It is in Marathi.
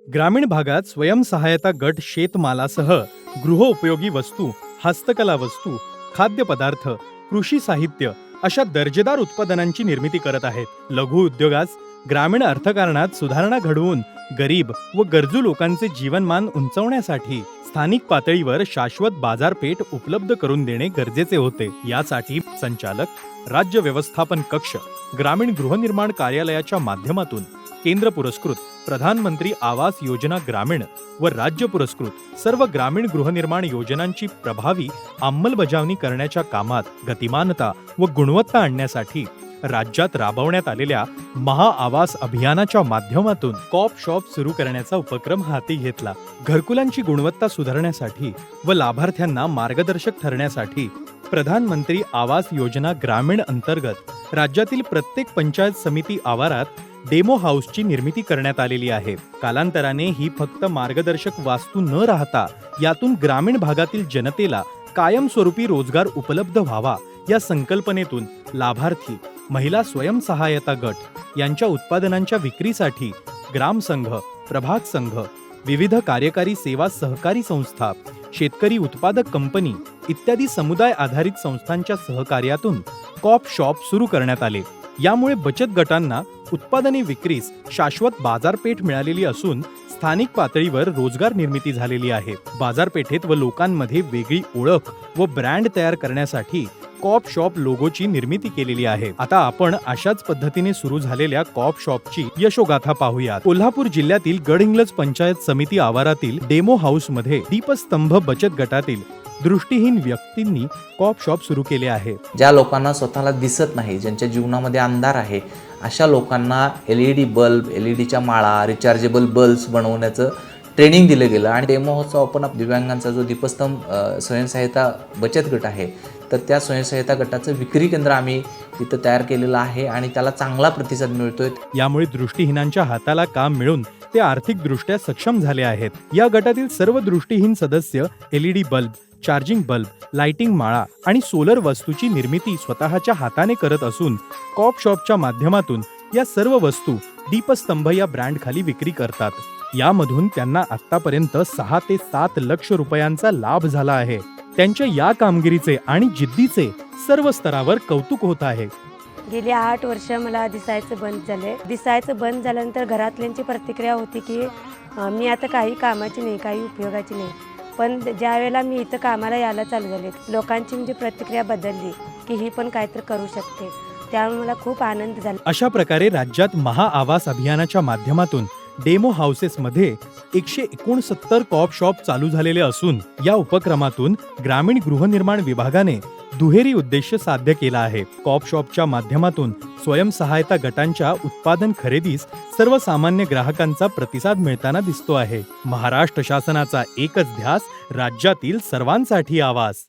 ग्रामीण भागात स्वयंसहायता गट शेतमालासह गृहोपयोगी वस्तू, हस्तकला वस्तू, खाद्यपदार्थ, कृषी साहित्य अशा दर्जेदार उत्पादनांची निर्मिती करत आहेत. लघु उद्योगास ग्रामीण अर्थकारणात सुधारणा घडवून गरीब व गरजू लोकांचे जीवनमान उंचावण्यासाठी स्थानिक पातळीवर शाश्वत बाजारपेठ उपलब्ध करून देणे गरजेचे होते. यासाठी संचालक राज्य व्यवस्थापन कक्ष ग्रामीण गृहनिर्माण कार्यालयाच्या माध्यमातून केंद्र पुरस्कृत प्रधानमंत्री आवास योजना ग्रामीण व राज्य पुरस्कृत सर्व ग्रामीण गृहनिर्माण योजनांची प्रभावी अंमलबजावणी करण्याच्या कामात गतिमानता व गुणवत्ता आणण्यासाठी राज्यात राबवण्यात आलेल्या महाआवास अभियानाच्या माध्यमातून कॉप शॉप सुरू करण्याचा उपक्रम हाती घेतला. घरकुलांची गुणवत्ता सुधारण्यासाठी व लाभार्थ्यांना मार्गदर्शक ठरण्यासाठी प्रधानमंत्री आवास योजना ग्रामीण अंतर्गत राज्यातील प्रत्येक पंचायत समिती आवारात डेमो हाऊसची निर्मिती करण्यात आलेली आहे. कालांतराने ही फक्त मार्गदर्शक वास्तू न राहता यातून ग्रामीण भागातील जनतेला कायमस्वरूपी रोजगार उपलब्ध व्हावा या संकल्पनेतून लाभार्थी, महिला स्वयंसहायता गट यांच्या उत्पादनांच्या विक्रीसाठी ग्रामसंघ, प्रभाग संघ, विविध कार्यकारी सेवा सहकारी संस्था, शेतकरी उत्पादक कंपनी इत्यादी समुदाय आधारित संस्थांच्या सहकार्यातून कॉप शॉप सुरू करण्यात आले. यामुळे बचत गटांना उत्पादने विक्रीस शाश्वत बाजारपेठ मिळालेली असून स्थानिक पातळीवर रोजगार निर्मिती झालेली आहे. बाजारपेठेत व लोकांमध्ये वेगळी ओळख व ब्रँड तयार करण्यासाठी कॉप शॉप लोगोची निर्मिती केलेली आहे. आता आपण अशाच पद्धतीने सुरू झालेल्या कॉप शॉपची यशोगाथा पाहूया. कोल्हापूर जिल्ह्यातील गडहिंग्लज पंचायत समिती आवारातील डेमो हाऊस मध्ये दीपस्तंभ बचत गटातील दृष्टीहीन व्यक्तींनी कॉप शॉप सुरू केले आहे. ज्या लोकांना स्वतःला दिसत नाही, ज्यांच्या जीवनामध्ये अंधार आहे, अशा लोकांना LED बल्ब, LEDच्या माळा, रिचार्जेबल बल्ब्स बनवण्याचं ट्रेनिंग दिलं गेलं. आणि डेमो हाऊसचा आपण दिव्यांगांचा जो दीपस्तंभ स्वयंसहायता बचत गट आहे, तर त्या स्वयंसहायता गटाचं विक्री केंद्र आम्ही तिथं तयार केलेलं आहे आणि त्याला चांगला प्रतिसाद मिळतोय. यामुळे दृष्टीहीनांच्या हाताला काम मिळून ते आर्थिकदृष्ट्या सक्षम झाले आहेत. या गटातील सर्व दृष्टीहीन सदस्य LED bulb, charging bulb, lighting माळा आणि सोलर वस्तूची निर्मिती स्वतःच्या हाताने करत असून कॉप शॉपच्या माध्यमातून या सर्व वस्तू दीपस्तंभ या ब्रँड खाली विक्री करतात. यामधून त्यांना आतापर्यंत 6 ते 7 लक्ष रुपयांचा लाभ झाला आहे. त्यांच्या या कामगिरीचे आणि जिद्दीचे सर्व स्तरावर कौतुक होत आहे. गेली 8 वर्ष मला दिसायचं बंद झाले. दिसायचं बंद झाल्यानंतर घरातल्यांची प्रतिक्रिया होती की मी आता काही कामाची नाही, काही उपयोगाची नाही. पण ज्या वेळेला मी इथं कामाला यायला चालू झाले, लोकांची म्हणजे प्रतिक्रिया बदलली की ही पण काहीतरी करू शकते. त्यामुळे मला खूप आनंद झाला. अशा प्रकारे राज्यात महाआवास अभियानाच्या माध्यमातून डेमो हाऊसेसमध्ये 169 कॉप शॉप चालू झालेले असून या उपक्रमातून ग्रामीण गृहनिर्माण विभागाने दुहेरी उद्देश साध्य केला आहे. कॉप शॉपच्या माध्यमातून स्वयंसहायता गटांच्या उत्पादन खरेदीस सर्वसामान्य ग्राहकांचा प्रतिसाद मिळताना दिसतो आहे. महाराष्ट्र शासनाचा एकच ध्यास, राज्यातील सर्वांसाठी आवास.